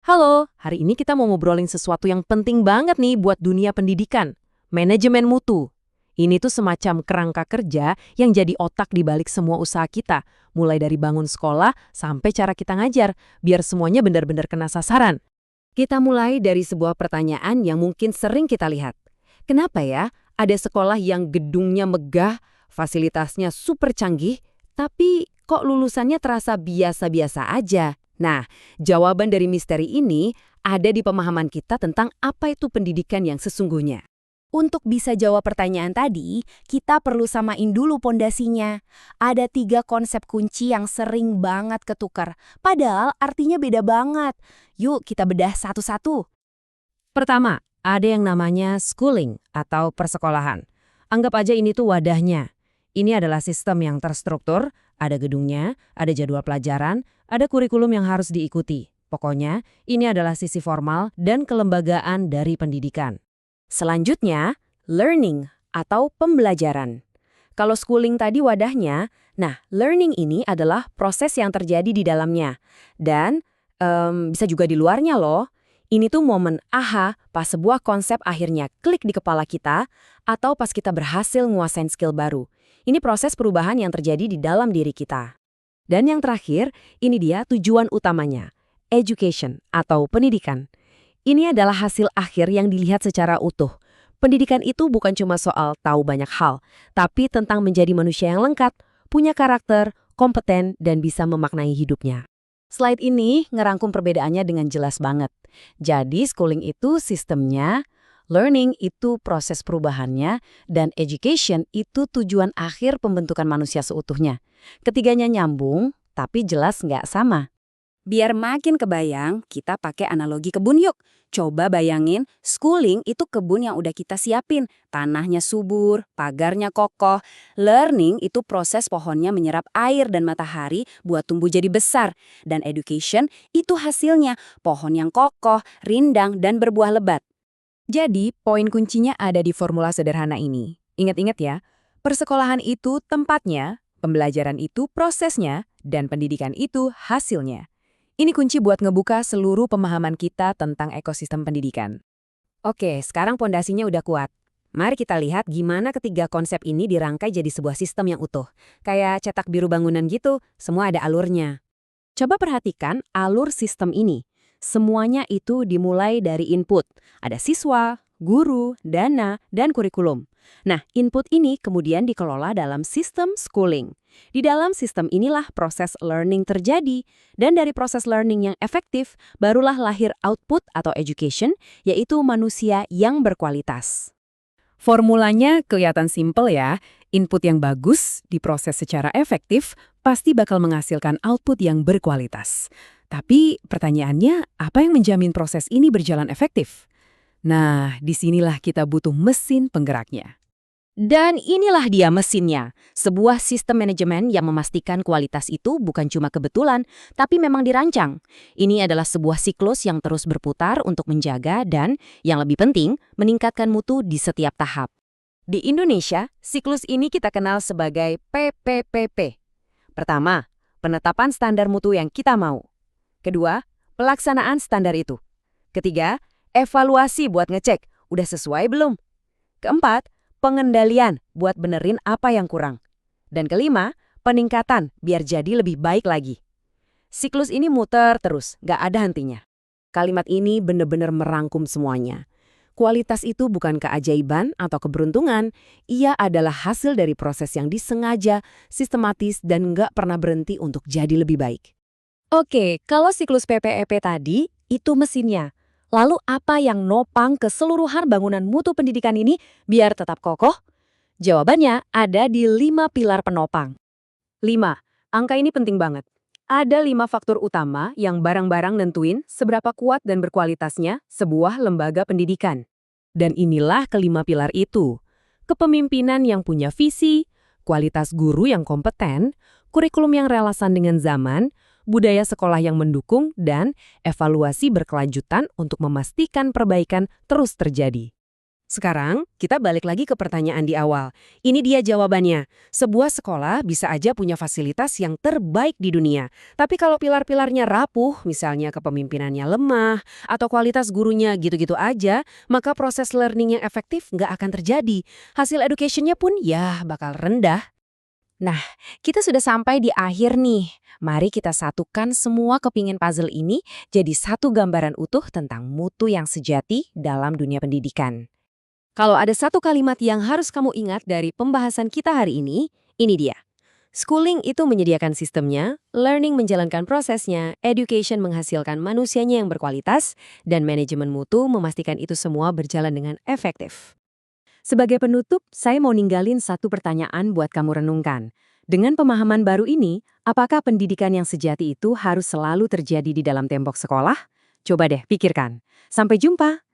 Halo, hari ini kita mau ngobrolin sesuatu yang penting banget nih buat dunia pendidikan, manajemen mutu. Ini tuh semacam kerangka kerja yang jadi otak di balik semua usaha kita, mulai dari bangun sekolah sampai cara kita ngajar, biar semuanya benar-benar kena sasaran. Kita mulai dari sebuah pertanyaan yang mungkin sering kita lihat. Kenapa ya ada sekolah yang gedungnya megah, fasilitasnya super canggih, tapi kok lulusannya terasa biasa-biasa aja? Nah, jawaban dari misteri ini ada di pemahaman kita tentang apa itu pendidikan yang sesungguhnya. Untuk bisa jawab pertanyaan tadi, kita perlu samain dulu pondasinya. Ada 3 konsep kunci yang sering banget ketukar, padahal artinya beda banget. Yuk kita bedah satu-satu. Pertama, ada yang namanya schooling atau persekolahan. Anggap aja ini tuh wadahnya. Ini adalah sistem yang terstruktur, ada gedungnya, ada jadwal pelajaran, ada kurikulum yang harus diikuti. Pokoknya, ini adalah sisi formal dan kelembagaan dari pendidikan. Selanjutnya, learning atau pembelajaran. Kalau schooling tadi wadahnya, nah learning ini adalah proses yang terjadi di dalamnya. Dan bisa juga di luarnya loh. Ini tuh momen aha pas sebuah konsep akhirnya klik di kepala kita atau pas kita berhasil nguasain skill baru. Ini proses perubahan yang terjadi di dalam diri kita. Dan yang terakhir, ini dia tujuan utamanya, education atau pendidikan. Ini adalah hasil akhir yang dilihat secara utuh. Pendidikan itu bukan cuma soal tahu banyak hal, tapi tentang menjadi manusia yang lengkap, punya karakter, kompeten, dan bisa memaknai hidupnya. Slide ini ngerangkum perbedaannya dengan jelas banget. Jadi schooling itu sistemnya, learning itu proses perubahannya, dan education itu tujuan akhir pembentukan manusia seutuhnya. Ketiganya nyambung, tapi jelas nggak sama. Biar makin kebayang, kita pakai analogi kebun yuk. Coba bayangin, schooling itu kebun yang udah kita siapin. Tanahnya subur, pagarnya kokoh. Learning itu proses pohonnya menyerap air dan matahari buat tumbuh jadi besar. Dan education itu hasilnya, pohon yang kokoh, rindang, dan berbuah lebat. Jadi, poin kuncinya ada di formula sederhana ini. Ingat-ingat ya, persekolahan itu tempatnya, pembelajaran itu prosesnya, dan pendidikan itu hasilnya. Ini kunci buat ngebuka seluruh pemahaman kita tentang ekosistem pendidikan. Oke, sekarang pondasinya udah kuat. Mari kita lihat gimana ketiga konsep ini dirangkai jadi sebuah sistem yang utuh. Kayak cetak biru bangunan gitu, semua ada alurnya. Coba perhatikan alur sistem ini. Semuanya itu dimulai dari input. Ada siswa, guru, dana, dan kurikulum. Nah, input ini kemudian dikelola dalam sistem schooling. Di dalam sistem inilah proses learning terjadi, dan dari proses learning yang efektif, barulah lahir output atau education, yaitu manusia yang berkualitas. Formulanya kelihatan simpel ya, input yang bagus, diproses secara efektif, pasti bakal menghasilkan output yang berkualitas. Tapi pertanyaannya, apa yang menjamin proses ini berjalan efektif? Nah, disinilah kita butuh mesin penggeraknya. Dan inilah dia mesinnya, sebuah sistem manajemen yang memastikan kualitas itu bukan cuma kebetulan, tapi memang dirancang. Ini adalah sebuah siklus yang terus berputar untuk menjaga dan, yang lebih penting, meningkatkan mutu di setiap tahap. Di Indonesia, siklus ini kita kenal sebagai PPPP. Pertama, penetapan standar mutu yang kita mau. Kedua, pelaksanaan standar itu. Ketiga, evaluasi buat ngecek, udah sesuai belum? Keempat, pengendalian buat benerin apa yang kurang. Dan kelima, peningkatan biar jadi lebih baik lagi. Siklus ini muter terus, gak ada hentinya. Kalimat ini bener-bener merangkum semuanya. Kualitas itu bukan keajaiban atau keberuntungan, ia adalah hasil dari proses yang disengaja, sistematis, dan gak pernah berhenti untuk jadi lebih baik. Oke, kalau siklus PPEP tadi, itu mesinnya. Lalu apa yang nopang keseluruhan bangunan mutu pendidikan ini biar tetap kokoh? Jawabannya ada di 5 pilar penopang. 5. Angka ini penting banget. Ada 5 faktor utama yang barang-barang nentuin seberapa kuat dan berkualitasnya sebuah lembaga pendidikan. Dan inilah kelima pilar itu. Kepemimpinan yang punya visi, kualitas guru yang kompeten, kurikulum yang relevan dengan zaman, budaya sekolah yang mendukung, dan evaluasi berkelanjutan untuk memastikan perbaikan terus terjadi. Sekarang, kita balik lagi ke pertanyaan di awal. Ini dia jawabannya. Sebuah sekolah bisa aja punya fasilitas yang terbaik di dunia. Tapi kalau pilar-pilarnya rapuh, misalnya kepemimpinannya lemah, atau kualitas gurunya gitu-gitu aja, maka proses learning yang efektif nggak akan terjadi. Hasil educationnya pun ya bakal rendah. Nah, kita sudah sampai di akhir nih. Mari kita satukan semua kepingin puzzle ini jadi satu gambaran utuh tentang mutu yang sejati dalam dunia pendidikan. Kalau ada satu kalimat yang harus kamu ingat dari pembahasan kita hari ini dia. Schooling itu menyediakan sistemnya, learning menjalankan prosesnya, education menghasilkan manusianya yang berkualitas, dan manajemen mutu memastikan itu semua berjalan dengan efektif. Sebagai penutup, saya mau ninggalin satu pertanyaan buat kamu renungkan. Dengan pemahaman baru ini, apakah pendidikan yang sejati itu harus selalu terjadi di dalam tembok sekolah? Coba deh pikirkan. Sampai jumpa!